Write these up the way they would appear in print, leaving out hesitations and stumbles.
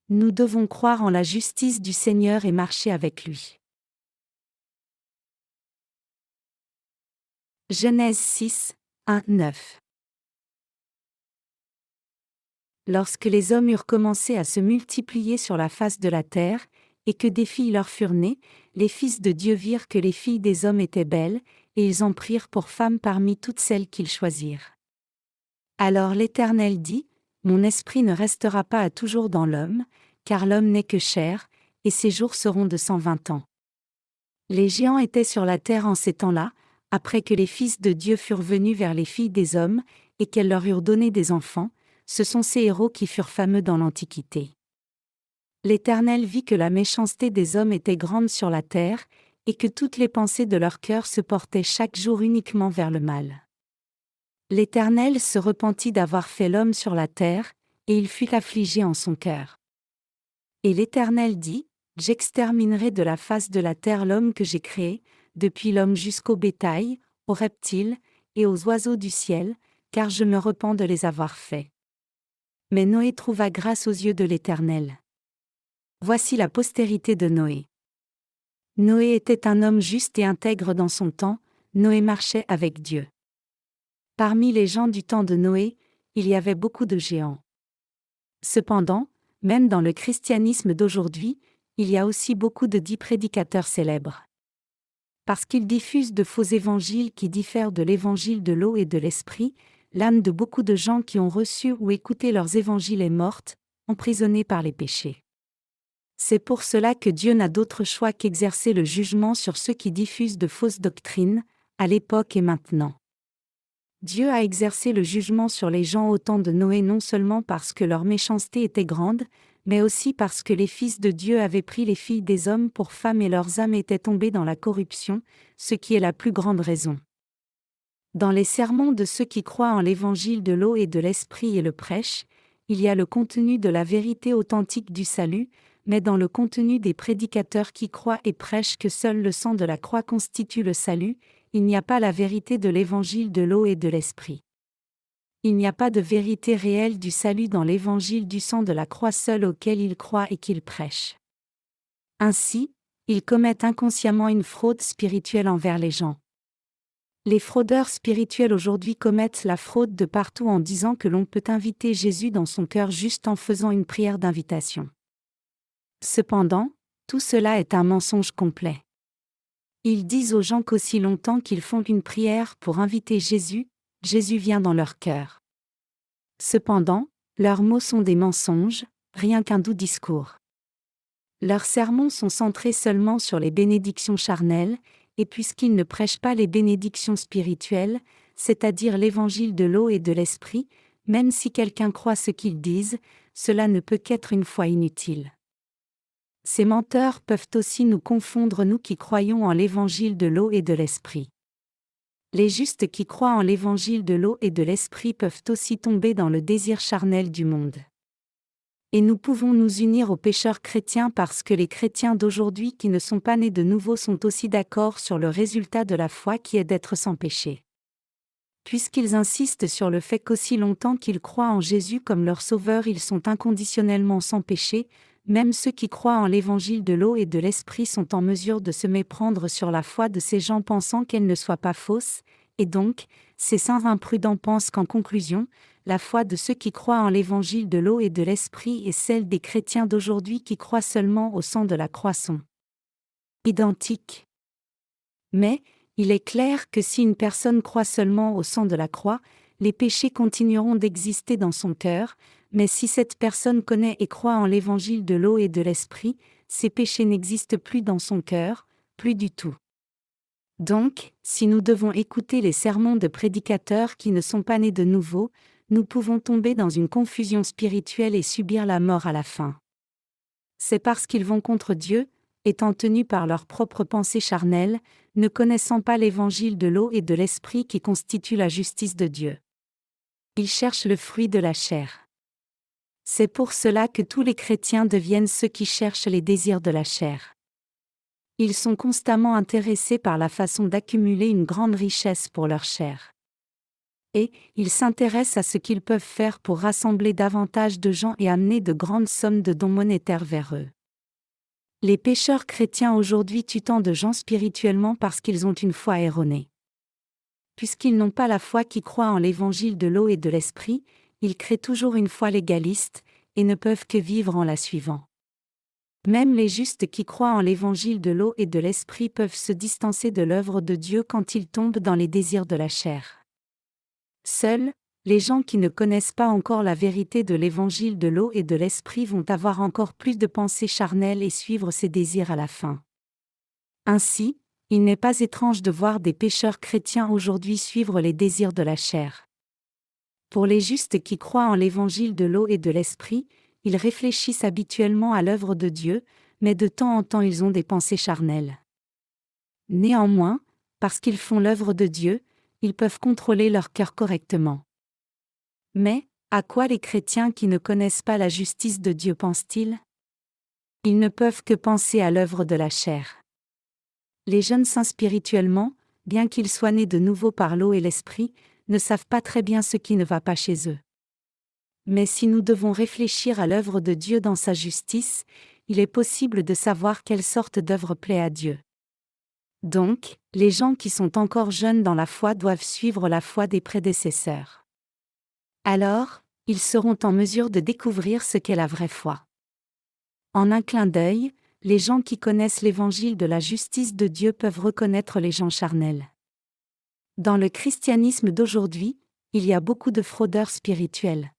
Nous devons croire en la justice du Seigneur et marcher avec lui. Genèse 6, 1, 9. Lorsque les hommes eurent commencé à se multiplier sur la face de la terre, et que des filles leur furent nées, les fils de Dieu virent que les filles des hommes étaient belles, et ils en prirent pour femmes parmi toutes celles qu'ils choisirent. Alors l'Éternel dit, « Mon esprit ne restera pas à toujours dans l'homme, car l'homme n'est que chair, et ses jours seront de 120 ans. » Les géants étaient sur la terre en ces temps-là, après que les fils de Dieu furent venus vers les filles des hommes, et qu'elles leur eurent donné des enfants. Ce sont ces héros qui furent fameux dans l'Antiquité. L'Éternel vit que la méchanceté des hommes était grande sur la terre, et que toutes les pensées de leur cœur se portaient chaque jour uniquement vers le mal. L'Éternel se repentit d'avoir fait l'homme sur la terre, et il fut affligé en son cœur. Et l'Éternel dit, « J'exterminerai de la face de la terre l'homme que j'ai créé, depuis l'homme jusqu'au bétail, aux reptiles, et aux oiseaux du ciel, car je me repens de les avoir faits. » Mais Noé trouva grâce aux yeux de l'Éternel. Voici la postérité de Noé. Noé était un homme juste et intègre dans son temps, Noé marchait avec Dieu. Parmi les gens du temps de Noé, il y avait beaucoup de géants. Cependant, même dans le christianisme d'aujourd'hui, il y a aussi beaucoup de dits prédicateurs célèbres. Parce qu'ils diffusent de faux évangiles qui diffèrent de l'évangile de l'eau et de l'esprit, l'âme de beaucoup de gens qui ont reçu ou écouté leurs évangiles est morte, emprisonnée par les péchés. C'est pour cela que Dieu n'a d'autre choix qu'exercer le jugement sur ceux qui diffusent de fausses doctrines, à l'époque et maintenant. Dieu a exercé le jugement sur les gens au temps de Noé non seulement parce que leur méchanceté était grande, mais aussi parce que les fils de Dieu avaient pris les filles des hommes pour femmes et leurs âmes étaient tombées dans la corruption, ce qui est la plus grande raison. Dans les sermons de ceux qui croient en l'évangile de l'eau et de l'esprit et le prêchent, il y a le contenu de la vérité authentique du salut, mais dans le contenu des prédicateurs qui croient et prêchent que seul le sang de la croix constitue le salut, il n'y a pas la vérité de l'évangile de l'eau et de l'esprit. Il n'y a pas de vérité réelle du salut dans l'évangile du sang de la croix seul auquel ils croient et qu'ils prêchent. Ainsi, ils commettent inconsciemment une fraude spirituelle envers les gens. Les fraudeurs spirituels aujourd'hui commettent la fraude de partout en disant que l'on peut inviter Jésus dans son cœur juste en faisant une prière d'invitation. Cependant, tout cela est un mensonge complet. Ils disent aux gens qu'aussi longtemps qu'ils font une prière pour inviter Jésus, Jésus vient dans leur cœur. Cependant, leurs mots sont des mensonges, rien qu'un doux discours. Leurs sermons sont centrés seulement sur les bénédictions charnelles, et puisqu'ils ne prêchent pas les bénédictions spirituelles, c'est-à-dire l'évangile de l'eau et de l'esprit, même si quelqu'un croit ce qu'ils disent, cela ne peut qu'être une foi inutile. Ces menteurs peuvent aussi nous confondre, nous qui croyons en l'évangile de l'eau et de l'esprit. Les justes qui croient en l'évangile de l'eau et de l'esprit peuvent aussi tomber dans le désir charnel du monde. Et nous pouvons nous unir aux pécheurs chrétiens parce que les chrétiens d'aujourd'hui qui ne sont pas nés de nouveau sont aussi d'accord sur le résultat de la foi qui est d'être sans péché. Puisqu'ils insistent sur le fait qu'aussi longtemps qu'ils croient en Jésus comme leur sauveur ils sont inconditionnellement sans péché, même ceux qui croient en l'évangile de l'eau et de l'esprit sont en mesure de se méprendre sur la foi de ces gens pensant qu'elle ne soit pas fausse, et donc, ces saints imprudents pensent qu'en conclusion, la foi de ceux qui croient en l'évangile de l'eau et de l'esprit et celle des chrétiens d'aujourd'hui qui croient seulement au sang de la croix sont identiques. Mais, il est clair que si une personne croit seulement au sang de la croix, les péchés continueront d'exister dans son cœur, mais si cette personne connaît et croit en l'évangile de l'eau et de l'esprit, ces péchés n'existent plus dans son cœur, plus du tout. Donc, si nous devons écouter les sermons de prédicateurs qui ne sont pas nés de nouveau, nous pouvons tomber dans une confusion spirituelle et subir la mort à la fin. C'est parce qu'ils vont contre Dieu, étant tenus par leurs propres pensées charnelles, ne connaissant pas l'évangile de l'eau et de l'esprit qui constitue la justice de Dieu. Ils cherchent le fruit de la chair. C'est pour cela que tous les chrétiens deviennent ceux qui cherchent les désirs de la chair. Ils sont constamment intéressés par la façon d'accumuler une grande richesse pour leur chair. Et, ils s'intéressent à ce qu'ils peuvent faire pour rassembler davantage de gens et amener de grandes sommes de dons monétaires vers eux. Les pécheurs chrétiens aujourd'hui tuent tant de gens spirituellement parce qu'ils ont une foi erronée. Puisqu'ils n'ont pas la foi qui croit en l'évangile de l'eau et de l'esprit, ils créent toujours une foi légaliste, et ne peuvent que vivre en la suivant. Même les justes qui croient en l'évangile de l'eau et de l'esprit peuvent se distancer de l'œuvre de Dieu quand ils tombent dans les désirs de la chair. Seuls, les gens qui ne connaissent pas encore la vérité de l'évangile de l'eau et de l'esprit vont avoir encore plus de pensées charnelles et suivre ces désirs à la fin. Ainsi, il n'est pas étrange de voir des pécheurs chrétiens aujourd'hui suivre les désirs de la chair. Pour les justes qui croient en l'évangile de l'eau et de l'esprit, ils réfléchissent habituellement à l'œuvre de Dieu, mais de temps en temps ils ont des pensées charnelles. Néanmoins, parce qu'ils font l'œuvre de Dieu, ils peuvent contrôler leur cœur correctement. Mais, à quoi les chrétiens qui ne connaissent pas la justice de Dieu pensent-ils ? Ils ne peuvent que penser à l'œuvre de la chair. Les jeunes saints spirituellement, bien qu'ils soient nés de nouveau par l'eau et l'esprit, ne savent pas très bien ce qui ne va pas chez eux. Mais si nous devons réfléchir à l'œuvre de Dieu dans sa justice, il est possible de savoir quelle sorte d'œuvre plaît à Dieu. Donc, les gens qui sont encore jeunes dans la foi doivent suivre la foi des prédécesseurs. Alors, ils seront en mesure de découvrir ce qu'est la vraie foi. En un clin d'œil, les gens qui connaissent l'évangile de la justice de Dieu peuvent reconnaître les gens charnels. Dans le christianisme d'aujourd'hui, il y a beaucoup de fraudeurs spirituels.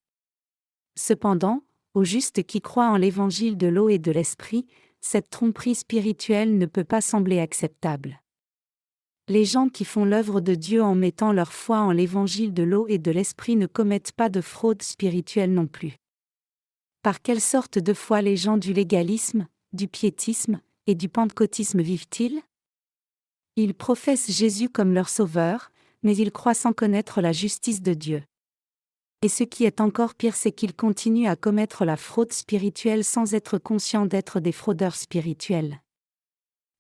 Cependant, aux justes qui croient en l'évangile de l'eau et de l'esprit, cette tromperie spirituelle ne peut pas sembler acceptable. Les gens qui font l'œuvre de Dieu en mettant leur foi en l'évangile de l'eau et de l'esprit ne commettent pas de fraude spirituelle non plus. Par quelle sorte de foi les gens du légalisme, du piétisme et du pentecôtisme vivent-ils ? Ils professent Jésus comme leur sauveur, mais ils croient sans connaître la justice de Dieu. Et ce qui est encore pire, c'est qu'ils continuent à commettre la fraude spirituelle sans être conscients d'être des fraudeurs spirituels.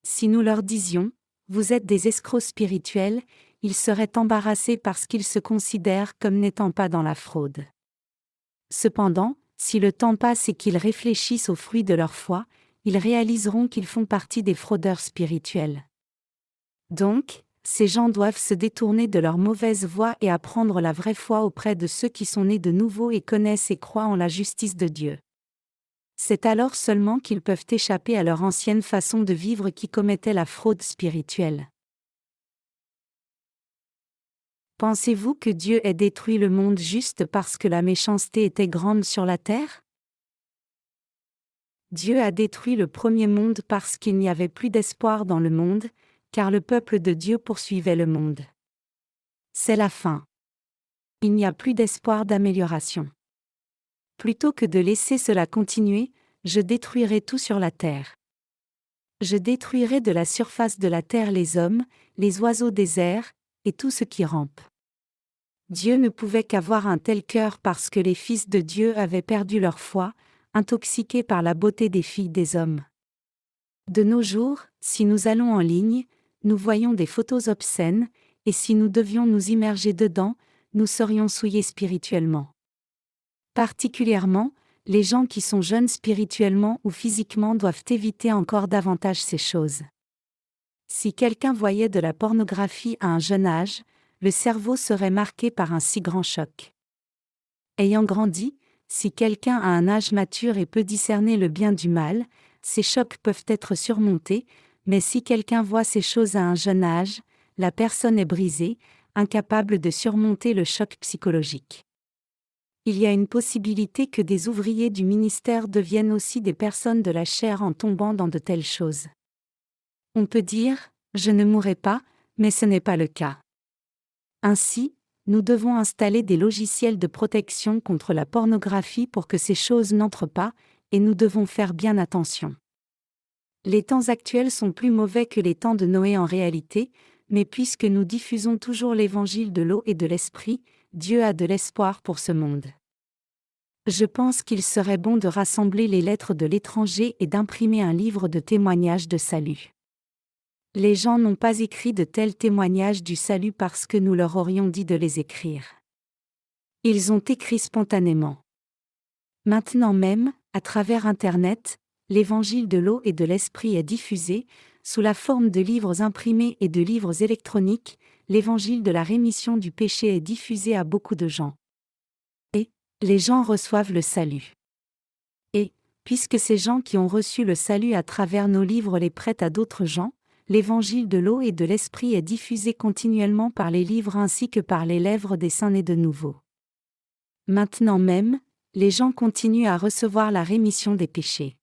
Si nous leur disions « Vous êtes des escrocs spirituels », ils seraient embarrassés parce qu'ils se considèrent comme n'étant pas dans la fraude. Cependant, si le temps passe et qu'ils réfléchissent aux fruits de leur foi, ils réaliseront qu'ils font partie des fraudeurs spirituels. Donc, ces gens doivent se détourner de leur mauvaise voie et apprendre la vraie foi auprès de ceux qui sont nés de nouveau et connaissent et croient en la justice de Dieu. C'est alors seulement qu'ils peuvent échapper à leur ancienne façon de vivre qui commettait la fraude spirituelle. Pensez-vous que Dieu ait détruit le monde juste parce que la méchanceté était grande sur la terre ? Dieu a détruit le premier monde parce qu'il n'y avait plus d'espoir dans le monde, car le peuple de Dieu poursuivait le monde. C'est la fin. Il n'y a plus d'espoir d'amélioration. Plutôt que de laisser cela continuer, je détruirai tout sur la terre. Je détruirai de la surface de la terre les hommes, les oiseaux des airs, et tout ce qui rampe. Dieu ne pouvait qu'avoir un tel cœur parce que les fils de Dieu avaient perdu leur foi, intoxiqués par la beauté des filles des hommes. De nos jours, si nous allons en ligne, nous voyons des photos obscènes, et si nous devions nous immerger dedans, nous serions souillés spirituellement. Particulièrement, les gens qui sont jeunes spirituellement ou physiquement doivent éviter encore davantage ces choses. Si quelqu'un voyait de la pornographie à un jeune âge, le cerveau serait marqué par un si grand choc. Ayant grandi, si quelqu'un à un âge mature et peut discerner le bien du mal, ces chocs peuvent être surmontés, mais si quelqu'un voit ces choses à un jeune âge, la personne est brisée, incapable de surmonter le choc psychologique. Il y a une possibilité que des ouvriers du ministère deviennent aussi des personnes de la chair en tombant dans de telles choses. On peut dire « je ne mourrai pas », mais ce n'est pas le cas. Ainsi, nous devons installer des logiciels de protection contre la pornographie pour que ces choses n'entrent pas, et nous devons faire bien attention. Les temps actuels sont plus mauvais que les temps de Noé en réalité, mais puisque nous diffusons toujours l'évangile de l'eau et de l'esprit, Dieu a de l'espoir pour ce monde. Je pense qu'il serait bon de rassembler les lettres de l'étranger et d'imprimer un livre de témoignages de salut. Les gens n'ont pas écrit de tels témoignages du salut parce que nous leur aurions dit de les écrire. Ils ont écrit spontanément. Maintenant même, à travers Internet, l'évangile de l'eau et de l'esprit est diffusé, sous la forme de livres imprimés et de livres électroniques, l'évangile de la rémission du péché est diffusé à beaucoup de gens. Et les gens reçoivent le salut. Et, puisque ces gens qui ont reçu le salut à travers nos livres les prêtent à d'autres gens, l'évangile de l'eau et de l'esprit est diffusé continuellement par les livres ainsi que par les lèvres des saints nés de nouveau. Maintenant même, les gens continuent à recevoir la rémission des péchés.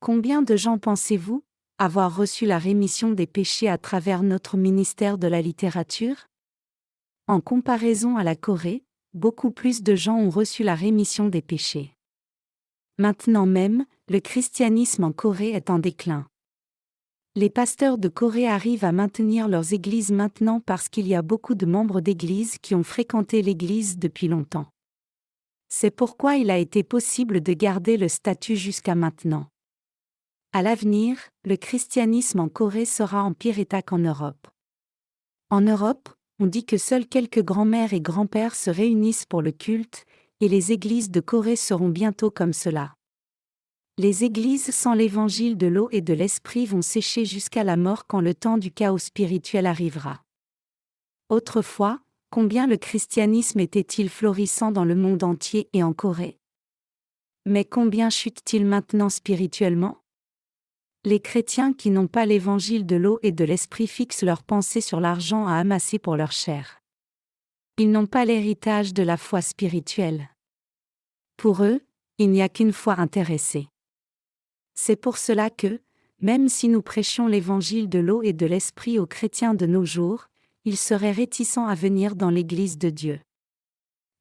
Combien de gens pensez-vous avoir reçu la rémission des péchés à travers notre ministère de la littérature? En comparaison à la Corée, beaucoup plus de gens ont reçu la rémission des péchés. Maintenant même, le christianisme en Corée est en déclin. Les pasteurs de Corée arrivent à maintenir leurs églises maintenant parce qu'il y a beaucoup de membres d'églises qui ont fréquenté l'église depuis longtemps. C'est pourquoi il a été possible de garder le statut jusqu'à maintenant. À l'avenir, le christianisme en Corée sera en pire état qu'en Europe. En Europe, on dit que seuls quelques grands-mères et grands-pères se réunissent pour le culte, et les églises de Corée seront bientôt comme cela. Les églises sans l'évangile de l'eau et de l'esprit vont sécher jusqu'à la mort quand le temps du chaos spirituel arrivera. Autrefois, combien le christianisme était-il florissant dans le monde entier et en Corée? Mais combien chute-t-il maintenant spirituellement? Les chrétiens qui n'ont pas l'évangile de l'eau et de l'esprit fixent leurs pensées sur l'argent à amasser pour leur chair. Ils n'ont pas l'héritage de la foi spirituelle. Pour eux, il n'y a qu'une foi intéressée. C'est pour cela que, même si nous prêchions l'évangile de l'eau et de l'esprit aux chrétiens de nos jours, ils seraient réticents à venir dans l'Église de Dieu.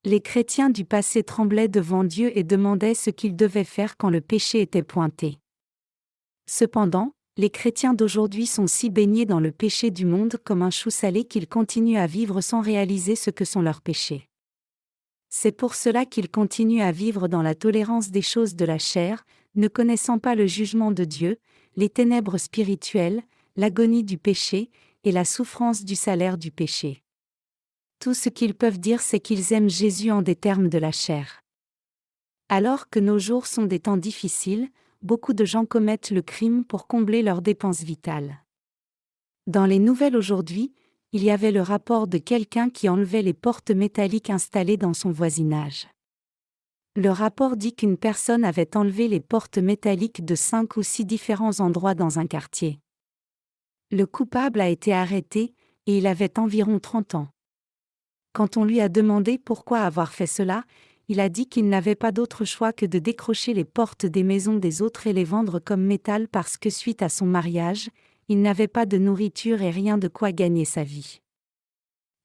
Les chrétiens du passé tremblaient devant Dieu et demandaient ce qu'ils devaient faire quand le péché était pointé. Cependant, les chrétiens d'aujourd'hui sont si baignés dans le péché du monde comme un chou salé qu'ils continuent à vivre sans réaliser ce que sont leurs péchés. C'est pour cela qu'ils continuent à vivre dans la tolérance des choses de la chair, ne connaissant pas le jugement de Dieu, les ténèbres spirituelles, l'agonie du péché, et la souffrance du salaire du péché. Tout ce qu'ils peuvent dire c'est qu'ils aiment Jésus en des termes de la chair. Alors que nos jours sont des temps difficiles, beaucoup de gens commettent le crime pour combler leurs dépenses vitales. Dans les nouvelles aujourd'hui, il y avait le rapport de quelqu'un qui enlevait les portes métalliques installées dans son voisinage. Le rapport dit qu'une personne avait enlevé les portes métalliques de 5 ou 6 différents endroits dans un quartier. Le coupable a été arrêté, et il avait environ 30 ans. Quand on lui a demandé pourquoi avoir fait cela, il a dit qu'il n'avait pas d'autre choix que de décrocher les portes des maisons des autres et les vendre comme métal parce que suite à son mariage, il n'avait pas de nourriture et rien de quoi gagner sa vie.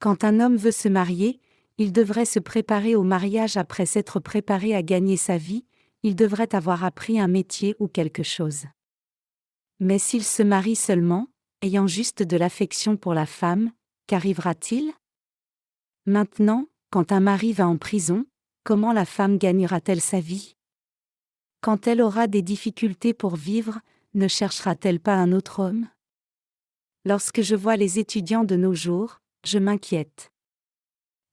Quand un homme veut se marier, il devrait se préparer au mariage après s'être préparé à gagner sa vie, il devrait avoir appris un métier ou quelque chose. Mais s'il se marie seulement, ayant juste de l'affection pour la femme, qu'arrivera-t-il? Maintenant, quand un mari va en prison, comment la femme gagnera-t-elle sa vie? Quand elle aura des difficultés pour vivre, ne cherchera-t-elle pas un autre homme? Lorsque je vois les étudiants de nos jours, je m'inquiète.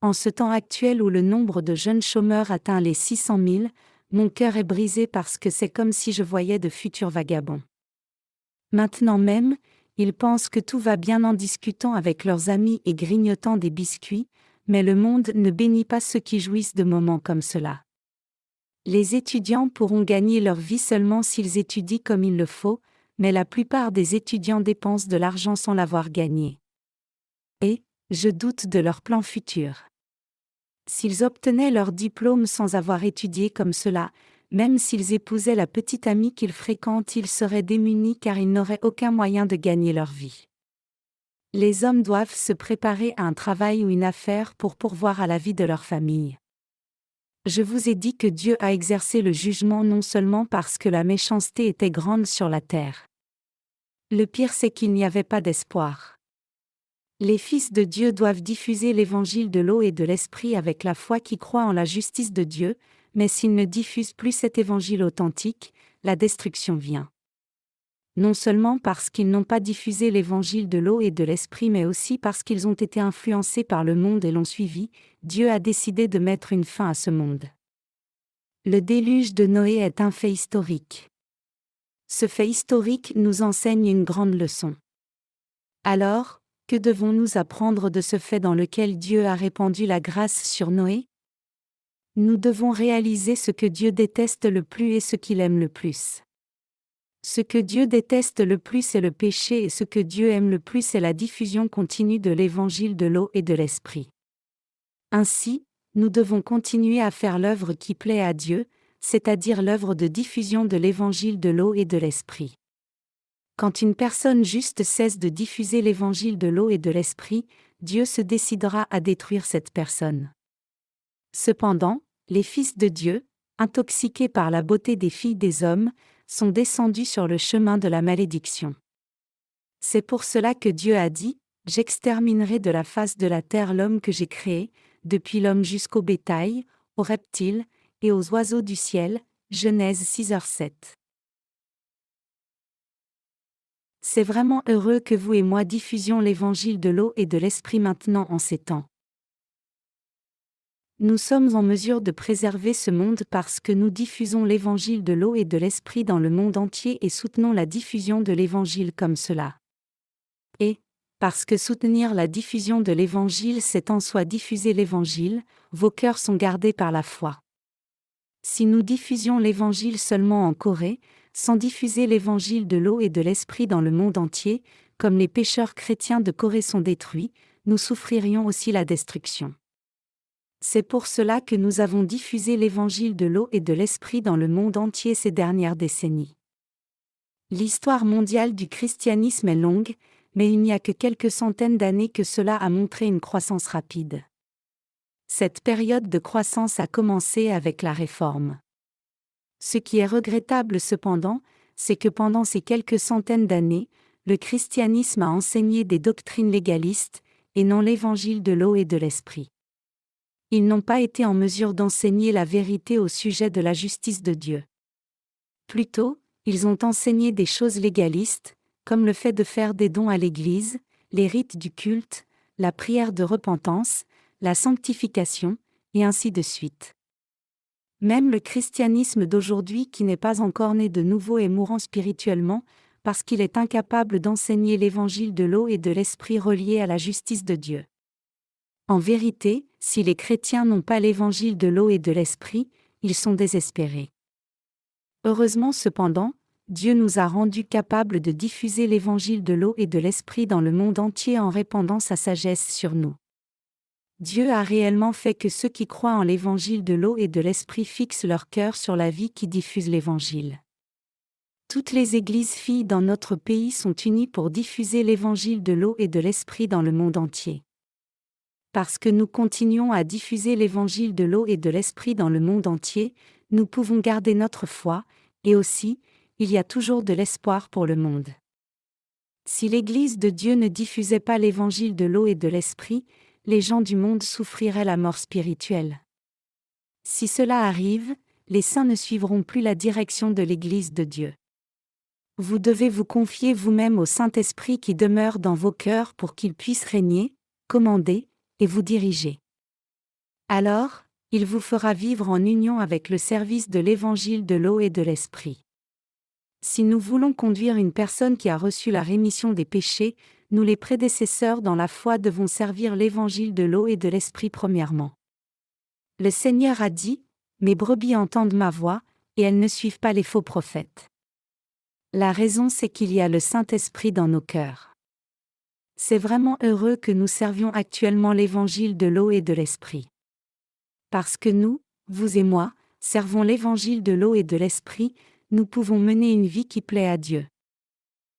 En ce temps actuel où le nombre de jeunes chômeurs atteint les 600 000, mon cœur est brisé parce que c'est comme si je voyais de futurs vagabonds. Maintenant même, ils pensent que tout va bien en discutant avec leurs amis et grignotant des biscuits, mais le monde ne bénit pas ceux qui jouissent de moments comme cela. Les étudiants pourront gagner leur vie seulement s'ils étudient comme il le faut, mais la plupart des étudiants dépensent de l'argent sans l'avoir gagné. Et, je doute de leur plan futur. S'ils obtenaient leur diplôme sans avoir étudié comme cela, même s'ils épousaient la petite amie qu'ils fréquentent, ils seraient démunis car ils n'auraient aucun moyen de gagner leur vie. Les hommes doivent se préparer à un travail ou une affaire pour pourvoir à la vie de leur famille. Je vous ai dit que Dieu a exercé le jugement non seulement parce que la méchanceté était grande sur la terre. Le pire c'est qu'il n'y avait pas d'espoir. Les fils de Dieu doivent diffuser l'évangile de l'eau et de l'esprit avec la foi qui croit en la justice de Dieu, mais s'ils ne diffusent plus cet évangile authentique, la destruction vient. non seulement parce qu'ils n'ont pas diffusé l'évangile de l'eau et de l'esprit mais aussi parce qu'ils ont été influencés par le monde et l'ont suivi, Dieu a décidé de mettre une fin à ce monde. Le déluge de Noé est un fait historique. Ce fait historique nous enseigne une grande leçon. Alors, que devons-nous apprendre de ce fait dans lequel Dieu a répandu la grâce sur Noé? Nous devons réaliser ce que Dieu déteste le plus et ce qu'il aime le plus. Ce que Dieu déteste le plus est le péché et ce que Dieu aime le plus est la diffusion continue de l'évangile de l'eau et de l'esprit. Ainsi, nous devons continuer à faire l'œuvre qui plaît à Dieu, c'est-à-dire l'œuvre de diffusion de l'évangile de l'eau et de l'esprit. Quand une personne juste cesse de diffuser l'évangile de l'eau et de l'esprit, Dieu se décidera à détruire cette personne. Cependant, les fils de Dieu, intoxiqués par la beauté des filles des hommes, sont descendus sur le chemin de la malédiction. C'est pour cela que Dieu a dit : « J'exterminerai de la face de la terre l'homme que j'ai créé, depuis l'homme jusqu'au bétail, aux reptiles, et aux oiseaux du ciel. » Genèse 6h7. C'est vraiment heureux que vous et moi diffusions l'évangile de l'eau et de l'esprit maintenant en ces temps. Nous sommes en mesure de préserver ce monde parce que nous diffusons l'évangile de l'eau et de l'esprit dans le monde entier et soutenons la diffusion de l'évangile comme cela. Et, parce que soutenir la diffusion de l'évangile c'est en soi diffuser l'évangile, vos cœurs sont gardés par la foi. Si nous diffusions l'évangile seulement en Corée, sans diffuser l'évangile de l'eau et de l'esprit dans le monde entier, comme les pécheurs chrétiens de Corée sont détruits, nous souffririons aussi la destruction. C'est pour cela que nous avons diffusé l'évangile de l'eau et de l'esprit dans le monde entier ces dernières décennies. L'histoire mondiale du christianisme est longue, mais il n'y a que quelques centaines d'années que cela a montré une croissance rapide. Cette période de croissance a commencé avec la Réforme. Ce qui est regrettable cependant, c'est que pendant ces quelques centaines d'années, le christianisme a enseigné des doctrines légalistes, et non l'évangile de l'eau et de l'esprit. Ils n'ont pas été en mesure d'enseigner la vérité au sujet de la justice de Dieu. Plutôt, ils ont enseigné des choses légalistes, comme le fait de faire des dons à l'Église, les rites du culte, la prière de repentance, la sanctification, et ainsi de suite. Même le christianisme d'aujourd'hui qui n'est pas encore né de nouveau est mourant spirituellement, parce qu'il est incapable d'enseigner l'évangile de l'eau et de l'esprit relié à la justice de Dieu. En vérité, si les chrétiens n'ont pas l'évangile de l'eau et de l'esprit, ils sont désespérés. Heureusement cependant, Dieu nous a rendus capables de diffuser l'évangile de l'eau et de l'esprit dans le monde entier en répandant sa sagesse sur nous. Dieu a réellement fait que ceux qui croient en l'évangile de l'eau et de l'esprit fixent leur cœur sur la vie qui diffuse l'évangile. Toutes les églises filles dans notre pays sont unies pour diffuser l'évangile de l'eau et de l'esprit dans le monde entier. Parce que nous continuons à diffuser l'évangile de l'eau et de l'esprit dans le monde entier, nous pouvons garder notre foi, et aussi, il y a toujours de l'espoir pour le monde. Si l'Église de Dieu ne diffusait pas l'évangile de l'eau et de l'esprit, les gens du monde souffriraient la mort spirituelle. Si cela arrive, les saints ne suivront plus la direction de l'Église de Dieu. Vous devez vous confier vous-même au Saint-Esprit qui demeure dans vos cœurs pour qu'il puisse régner, commander, et vous diriger. Alors, il vous fera vivre en union avec le service de l'évangile de l'eau et de l'esprit. Si nous voulons conduire une personne qui a reçu la rémission des péchés, nous les prédécesseurs dans la foi devons servir l'évangile de l'eau et de l'esprit premièrement. Le Seigneur a dit : « Mes brebis entendent ma voix, et elles ne suivent pas les faux prophètes. » La raison c'est qu'il y a le Saint-Esprit dans nos cœurs. C'est vraiment heureux que nous servions actuellement l'évangile de l'eau et de l'esprit. Parce que nous, vous et moi, servons l'évangile de l'eau et de l'esprit, nous pouvons mener une vie qui plaît à Dieu.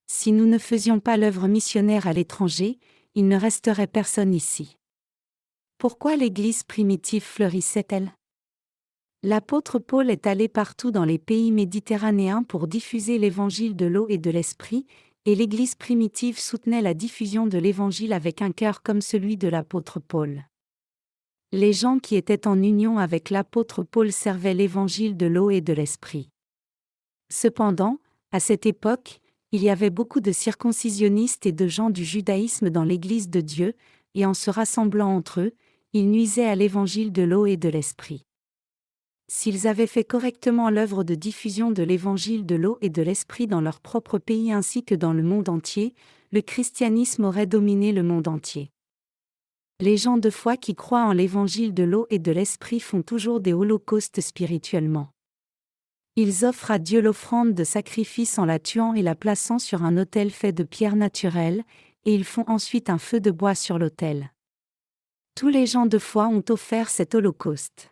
Si nous ne faisions pas l'œuvre missionnaire à l'étranger, il ne resterait personne ici. Pourquoi l'Église primitive fleurissait-elle ? L'apôtre Paul est allé partout dans les pays méditerranéens pour diffuser l'évangile de l'eau et de l'esprit, et l'Église primitive soutenait la diffusion de l'Évangile avec un cœur comme celui de l'apôtre Paul. Les gens qui étaient en union avec l'apôtre Paul servaient l'Évangile de l'eau et de l'Esprit. Cependant, à cette époque, Il y avait beaucoup de circoncisionnistes et de gens du judaïsme dans l'Église de Dieu, et en se rassemblant entre eux, ils nuisaient à l'évangile de l'eau et de l'esprit. S'ils avaient fait correctement l'œuvre de diffusion de l'évangile de l'eau et de l'esprit dans leur propre pays ainsi que dans le monde entier, le christianisme aurait dominé le monde entier. Les gens de foi qui croient en l'évangile de l'eau et de l'esprit font toujours des holocaustes spirituellement. Ils offrent à Dieu l'offrande de sacrifice en la tuant et la plaçant sur un autel fait de pierres naturelles, et ils font ensuite un feu de bois sur l'autel. Tous les gens de foi ont offert cet holocauste.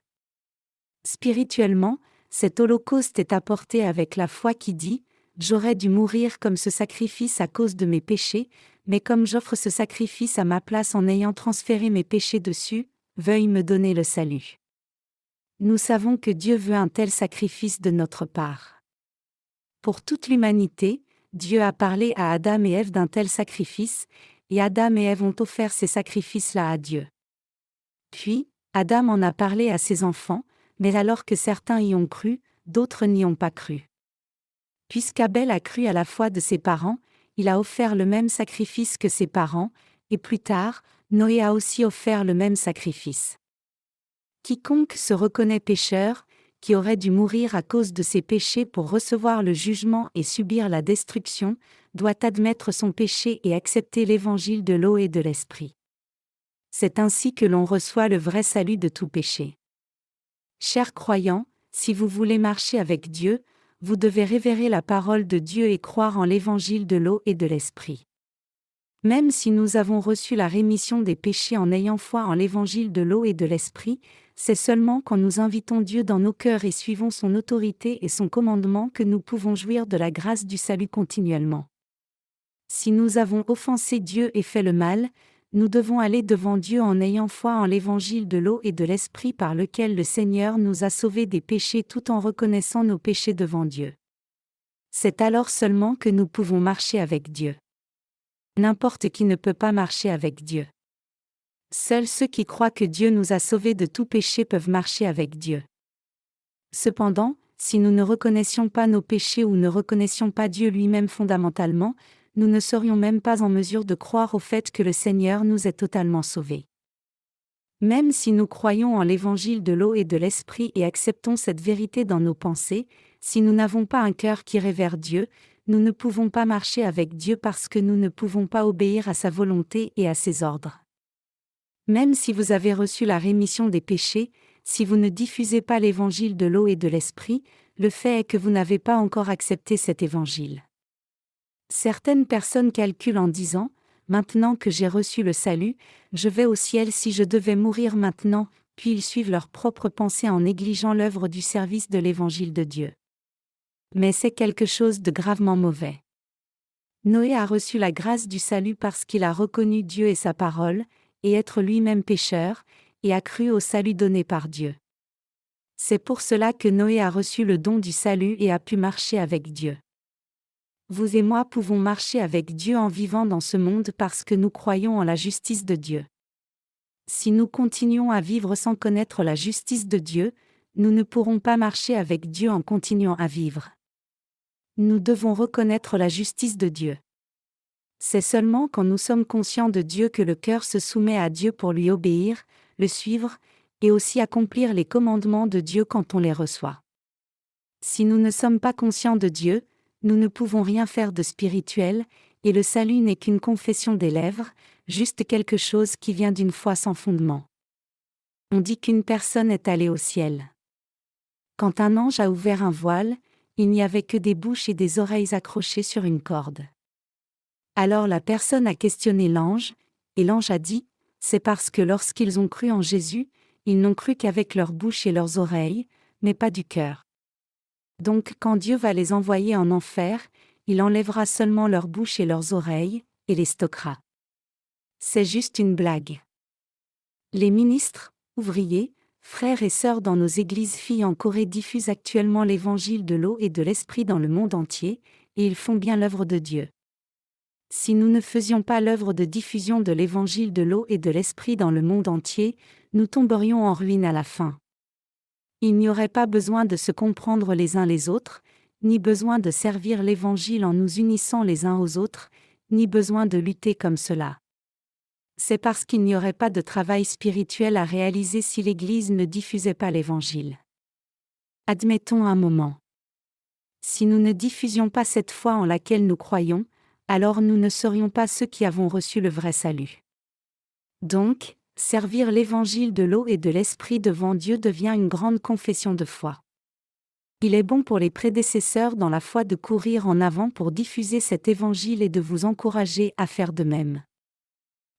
Spirituellement, cet holocauste est apporté avec la foi qui dit « J'aurais dû mourir comme ce sacrifice à cause de mes péchés, mais comme j'offre ce sacrifice à ma place en ayant transféré mes péchés dessus, veuille me donner le salut. » Nous savons que Dieu veut un tel sacrifice de notre part. Pour toute l'humanité, Dieu a parlé à Adam et Ève d'un tel sacrifice, et Adam et Ève ont offert ces sacrifices-là à Dieu. Puis, Adam en a parlé à ses enfants, mais alors que certains y ont cru, d'autres n'y ont pas cru. Puisqu'Abel a cru à la foi de ses parents, il a offert le même sacrifice que ses parents, et plus tard, Noé a aussi offert le même sacrifice. Quiconque se reconnaît pécheur, qui aurait dû mourir à cause de ses péchés pour recevoir le jugement et subir la destruction, doit admettre son péché et accepter l'évangile de l'eau et de l'esprit. C'est ainsi que l'on reçoit le vrai salut de tout péché. Chers croyants, si vous voulez marcher avec Dieu, vous devez révérer la parole de Dieu et croire en l'évangile de l'eau et de l'esprit. Même si nous avons reçu la rémission des péchés en ayant foi en l'évangile de l'eau et de l'esprit, c'est seulement quand nous invitons Dieu dans nos cœurs et suivons son autorité et son commandement que nous pouvons jouir de la grâce du salut continuellement. Si nous avons offensé Dieu et fait le mal, nous devons aller devant Dieu en ayant foi en l'évangile de l'eau et de l'esprit par lequel le Seigneur nous a sauvés des péchés tout en reconnaissant nos péchés devant Dieu. C'est alors seulement que nous pouvons marcher avec Dieu. N'importe qui ne peut pas marcher avec Dieu. Seuls ceux qui croient que Dieu nous a sauvés de tout péché peuvent marcher avec Dieu. Cependant, si nous ne reconnaissions pas nos péchés ou ne reconnaissions pas Dieu lui-même fondamentalement, nous ne serions même pas en mesure de croire au fait que le Seigneur nous ait totalement sauvés. Même si nous croyons en l'évangile de l'eau et de l'esprit et acceptons cette vérité dans nos pensées, si nous n'avons pas un cœur qui révère Dieu, nous ne pouvons pas marcher avec Dieu parce que nous ne pouvons pas obéir à sa volonté et à ses ordres. Même si vous avez reçu la rémission des péchés, si vous ne diffusez pas l'évangile de l'eau et de l'esprit, le fait est que vous n'avez pas encore accepté cet évangile. Certaines personnes calculent en disant « Maintenant que j'ai reçu le salut, je vais au ciel si je devais mourir maintenant », puis ils suivent leurs propres pensées en négligeant l'œuvre du service de l'évangile de Dieu. Mais c'est quelque chose de gravement mauvais. Noé a reçu la grâce du salut parce qu'il a reconnu Dieu et sa parole, et être lui-même pécheur, et a cru au salut donné par Dieu. C'est pour cela que Noé a reçu le don du salut et a pu marcher avec Dieu. Vous et moi pouvons marcher avec Dieu en vivant dans ce monde parce que nous croyons en la justice de Dieu. Si nous continuons à vivre sans connaître la justice de Dieu, nous ne pourrons pas marcher avec Dieu en continuant à vivre. Nous devons reconnaître la justice de Dieu. C'est seulement quand nous sommes conscients de Dieu que le cœur se soumet à Dieu pour lui obéir, le suivre, et aussi accomplir les commandements de Dieu quand on les reçoit. Si nous ne sommes pas conscients de Dieu, nous ne pouvons rien faire de spirituel, et le salut n'est qu'une confession des lèvres, juste quelque chose qui vient d'une foi sans fondement. On dit qu'une personne est allée au ciel. Quand un ange a ouvert un voile, il n'y avait que des bouches et des oreilles accrochées sur une corde. Alors la personne a questionné l'ange, et l'ange a dit « C'est parce que lorsqu'ils ont cru en Jésus, ils n'ont cru qu'avec leur bouche et leurs oreilles, mais pas du cœur. Donc quand Dieu va les envoyer en enfer, il enlèvera seulement leur bouche et leurs oreilles, et les stockera. » C'est juste une blague. Les ministres, ouvriers, frères et sœurs dans nos églises filles en Corée diffusent actuellement l'évangile de l'eau et de l'esprit dans le monde entier, et ils font bien l'œuvre de Dieu. Si nous ne faisions pas l'œuvre de diffusion de l'évangile de l'eau et de l'esprit dans le monde entier, nous tomberions en ruine à la fin. Il n'y aurait pas besoin de se comprendre les uns les autres, ni besoin de servir l'Évangile en nous unissant les uns aux autres, ni besoin de lutter comme cela. C'est parce qu'il n'y aurait pas de travail spirituel à réaliser si l'Église ne diffusait pas l'Évangile. Admettons un moment. Si nous ne diffusions pas cette foi en laquelle nous croyons, alors nous ne serions pas ceux qui avons reçu le vrai salut. Donc, servir l'Évangile de l'eau et de l'Esprit devant Dieu devient une grande confession de foi. Il est bon pour les prédécesseurs dans la foi de courir en avant pour diffuser cet Évangile et de vous encourager à faire de même.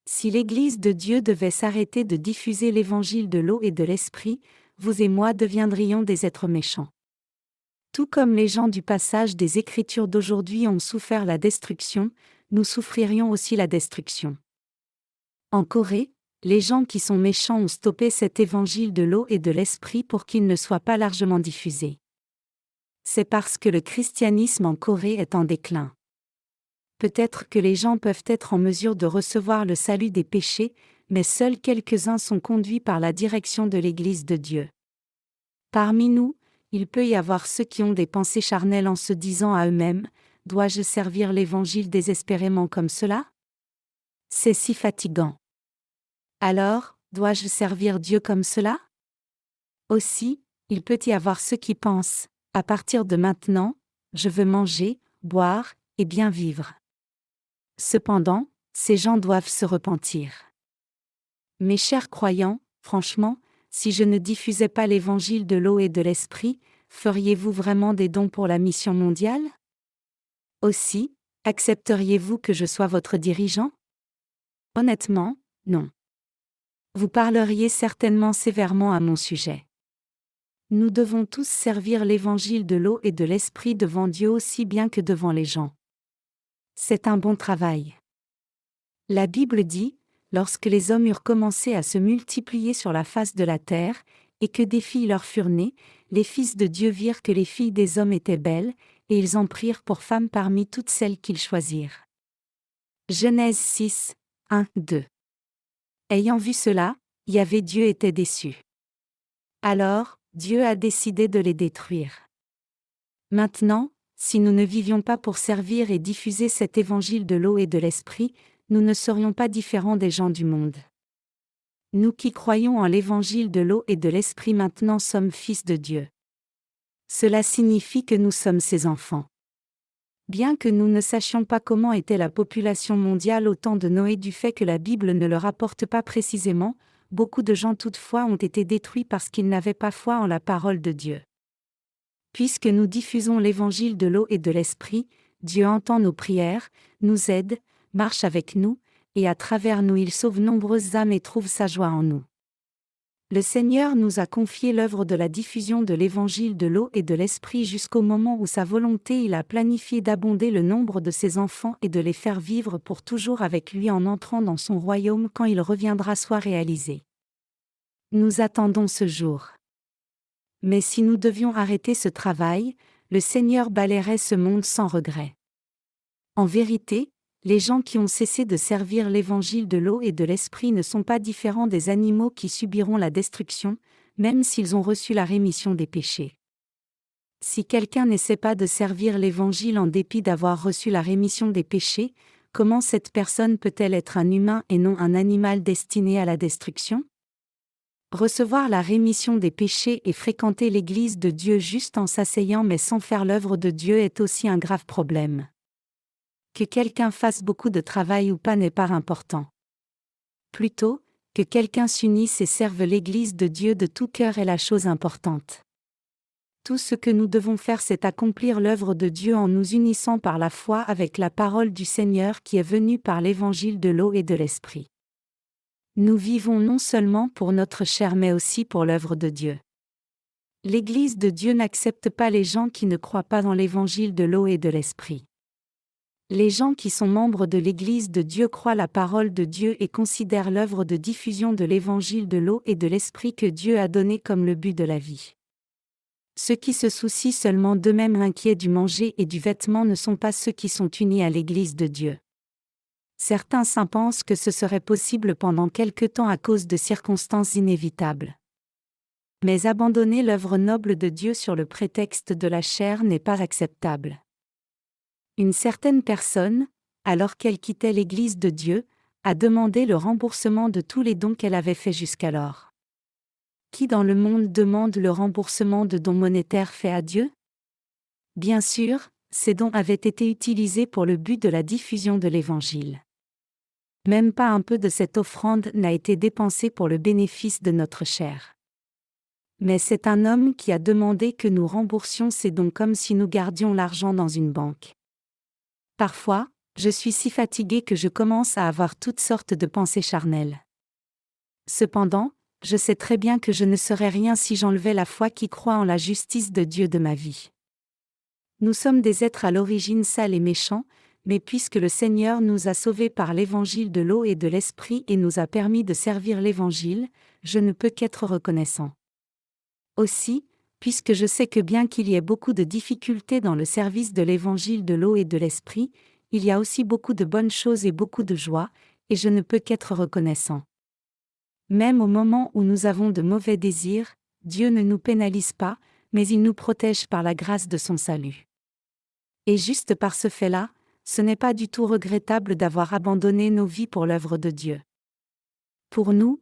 Si l'Église de Dieu devait s'arrêter de diffuser l'Évangile de l'eau et de l'Esprit, vous et moi deviendrions des êtres méchants. Tout comme les gens du passage des Écritures d'aujourd'hui ont souffert la destruction, nous souffririons aussi la destruction. En Corée, les gens qui sont méchants ont stoppé cet évangile de l'eau et de l'esprit pour qu'il ne soit pas largement diffusé. C'est parce que le christianisme en Corée est en déclin. Peut-être que les gens peuvent être en mesure de recevoir le salut des péchés, mais seuls quelques-uns sont conduits par la direction de l'Église de Dieu. Parmi nous, il peut y avoir ceux qui ont des pensées charnelles en se disant à eux-mêmes : « Dois-je servir l'Évangile désespérément comme cela ? C'est si fatigant. Alors, dois-je servir Dieu comme cela ? » Aussi, il peut y avoir ceux qui pensent : « À partir de maintenant, je veux manger, boire, et bien vivre. » Cependant, ces gens doivent se repentir. Mes chers croyants, franchement, si je ne diffusais pas l'évangile de l'eau et de l'esprit, feriez-vous vraiment des dons pour la mission mondiale ? Aussi, accepteriez-vous que je sois votre dirigeant ? Honnêtement, non. Vous parleriez certainement sévèrement à mon sujet. Nous devons tous servir l'évangile de l'eau et de l'esprit devant Dieu aussi bien que devant les gens. C'est un bon travail. La Bible dit : lorsque les hommes eurent commencé à se multiplier sur la face de la terre, et que des filles leur furent nées, les fils de Dieu virent que les filles des hommes étaient belles, et ils en prirent pour femmes parmi toutes celles qu'ils choisirent. Genèse 6, 1, 2. Ayant vu cela, Yahvé Dieu était déçu. Alors, Dieu a décidé de les détruire. Maintenant, si nous ne vivions pas pour servir et diffuser cet évangile de l'eau et de l'esprit, nous ne serions pas différents des gens du monde. Nous qui croyons en l'évangile de l'eau et de l'esprit maintenant sommes fils de Dieu. Cela signifie que nous sommes ses enfants. Bien que nous ne sachions pas comment était la population mondiale au temps de Noé du fait que la Bible ne le rapporte pas précisément, beaucoup de gens toutefois ont été détruits parce qu'ils n'avaient pas foi en la parole de Dieu. Puisque nous diffusons l'évangile de l'eau et de l'esprit, Dieu entend nos prières, nous aide, marche avec nous, et à travers nous il sauve nombreuses âmes et trouve sa joie en nous. Le Seigneur nous a confié l'œuvre de la diffusion de l'évangile de l'eau et de l'esprit jusqu'au moment où sa volonté il a planifié d'abonder le nombre de ses enfants et de les faire vivre pour toujours avec lui en entrant dans son royaume quand il reviendra soit réalisé. Nous attendons ce jour. Mais si nous devions arrêter ce travail, le Seigneur balayerait ce monde sans regret. En vérité, les gens qui ont cessé de servir l'évangile de l'eau et de l'esprit ne sont pas différents des animaux qui subiront la destruction, même s'ils ont reçu la rémission des péchés. Si quelqu'un n'essaie pas de servir l'évangile en dépit d'avoir reçu la rémission des péchés, comment cette personne peut-elle être un humain et non un animal destiné à la destruction ? Recevoir la rémission des péchés et fréquenter l'Église de Dieu juste en s'asseyant mais sans faire l'œuvre de Dieu est aussi un grave problème. Que quelqu'un fasse beaucoup de travail ou pas n'est pas important. Plutôt, que quelqu'un s'unisse et serve l'Église de Dieu de tout cœur est la chose importante. Tout ce que nous devons faire c'est accomplir l'œuvre de Dieu en nous unissant par la foi avec la parole du Seigneur qui est venue par l'évangile de l'eau et de l'esprit. Nous vivons non seulement pour notre chair mais aussi pour l'œuvre de Dieu. L'Église de Dieu n'accepte pas les gens qui ne croient pas dans l'évangile de l'eau et de l'esprit. Les gens qui sont membres de l'Église de Dieu croient la parole de Dieu et considèrent l'œuvre de diffusion de l'évangile de l'eau et de l'esprit que Dieu a donné comme le but de la vie. Ceux qui se soucient seulement d'eux-mêmes inquiets du manger et du vêtement ne sont pas ceux qui sont unis à l'Église de Dieu. Certains saints pensent que ce serait possible pendant quelque temps à cause de circonstances inévitables. Mais abandonner l'œuvre noble de Dieu sur le prétexte de la chair n'est pas acceptable. Une certaine personne, alors qu'elle quittait l'Église de Dieu, a demandé le remboursement de tous les dons qu'elle avait faits jusqu'alors. Qui dans le monde demande le remboursement de dons monétaires faits à Dieu? Bien sûr, ces dons avaient été utilisés pour le but de la diffusion de l'Évangile. Même pas un peu de cette offrande n'a été dépensé pour le bénéfice de notre chair. Mais c'est un homme qui a demandé que nous remboursions ces dons comme si nous gardions l'argent dans une banque. Parfois, je suis si fatigué que je commence à avoir toutes sortes de pensées charnelles. Cependant, je sais très bien que je ne serais rien si j'enlevais la foi qui croit en la justice de Dieu de ma vie. Nous sommes des êtres à l'origine sales et méchants, mais puisque le Seigneur nous a sauvés par l'évangile de l'eau et de l'esprit et nous a permis de servir l'évangile, je ne peux qu'être reconnaissant. Aussi, puisque je sais que bien qu'il y ait beaucoup de difficultés dans le service de l'évangile de l'eau et de l'esprit, il y a aussi beaucoup de bonnes choses et beaucoup de joie, et je ne peux qu'être reconnaissant. Même au moment où nous avons de mauvais désirs, Dieu ne nous pénalise pas, mais il nous protège par la grâce de son salut. Et juste par ce fait-là, ce n'est pas du tout regrettable d'avoir abandonné nos vies pour l'œuvre de Dieu. Pour nous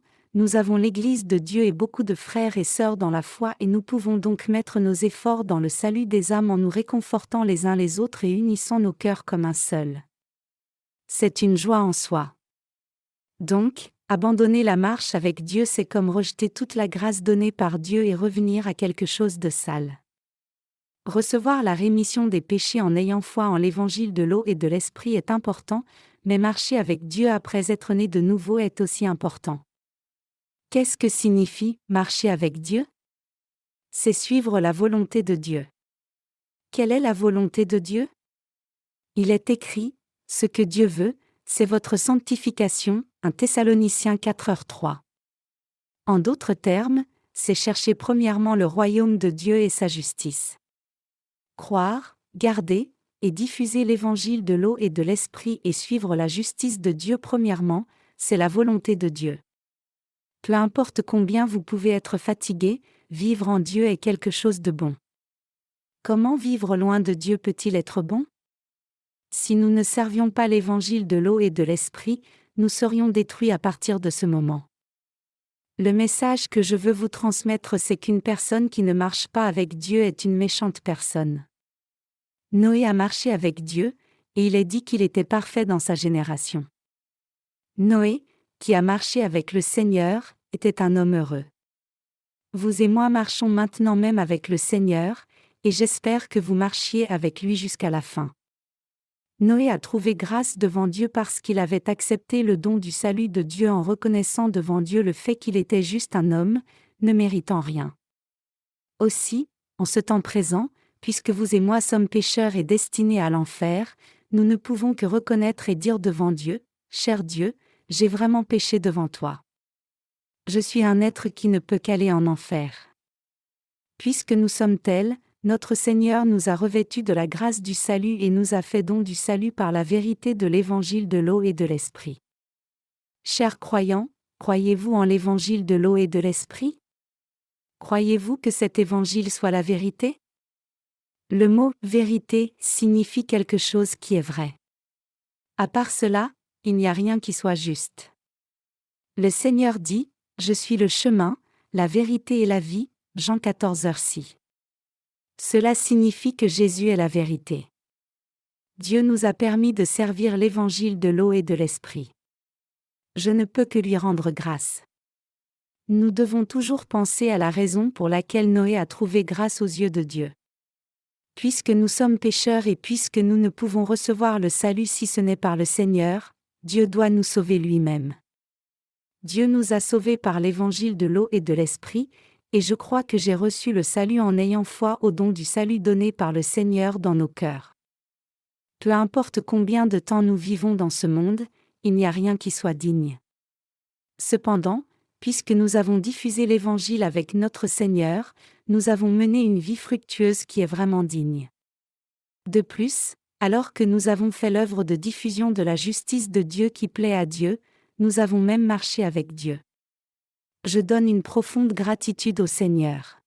avons l'Église de Dieu et beaucoup de frères et sœurs dans la foi et nous pouvons donc mettre nos efforts dans le salut des âmes en nous réconfortant les uns les autres et unissant nos cœurs comme un seul. C'est une joie en soi. Donc, abandonner la marche avec Dieu, c'est comme rejeter toute la grâce donnée par Dieu et revenir à quelque chose de sale. Recevoir la rémission des péchés en ayant foi en l'évangile de l'eau et de l'esprit est important, mais marcher avec Dieu après être né de nouveau est aussi important. Qu'est-ce que signifie marcher avec Dieu? C'est suivre la volonté de Dieu. Quelle est la volonté de Dieu? Il est écrit, ce que Dieu veut, c'est votre sanctification, 1 Thessaloniciens 4:3. En d'autres termes, c'est chercher premièrement le royaume de Dieu et sa justice. Croire, garder et diffuser l'évangile de l'eau et de l'esprit et suivre la justice de Dieu premièrement, c'est la volonté de Dieu. Peu importe combien vous pouvez être fatigué, vivre en Dieu est quelque chose de bon. Comment vivre loin de Dieu peut-il être bon? Si nous ne servions pas l'évangile de l'eau et de l'esprit, nous serions détruits à partir de ce moment. Le message que je veux vous transmettre, c'est qu'une personne qui ne marche pas avec Dieu est une méchante personne. Noé a marché avec Dieu, et il est dit qu'il était parfait dans sa génération. Noé, qui a marché avec le Seigneur, était un homme heureux. Vous et moi marchons maintenant même avec le Seigneur, et j'espère que vous marchiez avec lui jusqu'à la fin. Noé a trouvé grâce devant Dieu parce qu'il avait accepté le don du salut de Dieu en reconnaissant devant Dieu le fait qu'il était juste un homme, ne méritant rien. Aussi, en ce temps présent, puisque vous et moi sommes pécheurs et destinés à l'enfer, nous ne pouvons que reconnaître et dire devant Dieu, « Cher Dieu, j'ai vraiment péché devant toi. Je suis un être qui ne peut qu'aller en enfer. » Puisque nous sommes tels, notre Seigneur nous a revêtus de la grâce du salut et nous a fait don du salut par la vérité de l'évangile de l'eau et de l'esprit. Chers croyants, croyez-vous en l'évangile de l'eau et de l'esprit? Croyez-vous que cet évangile soit la vérité? Le mot « vérité » signifie quelque chose qui est vrai. À part cela, il n'y a rien qui soit juste. Le Seigneur dit, « Je suis le chemin, la vérité et la vie » Jean 14:6. Cela signifie que Jésus est la vérité. Dieu nous a permis de servir l'évangile de l'eau et de l'esprit. Je ne peux que lui rendre grâce. Nous devons toujours penser à la raison pour laquelle Noé a trouvé grâce aux yeux de Dieu. Puisque nous sommes pécheurs et puisque nous ne pouvons recevoir le salut si ce n'est par le Seigneur, Dieu doit nous sauver lui-même. Dieu nous a sauvés par l'évangile de l'eau et de l'esprit, et je crois que j'ai reçu le salut en ayant foi au don du salut donné par le Seigneur dans nos cœurs. Peu importe combien de temps nous vivons dans ce monde, il n'y a rien qui soit digne. Cependant, puisque nous avons diffusé l'Évangile avec notre Seigneur, nous avons mené une vie fructueuse qui est vraiment digne. De plus, alors que nous avons fait l'œuvre de diffusion de la justice de Dieu qui plaît à Dieu, nous avons même marché avec Dieu. Je donne une profonde gratitude au Seigneur.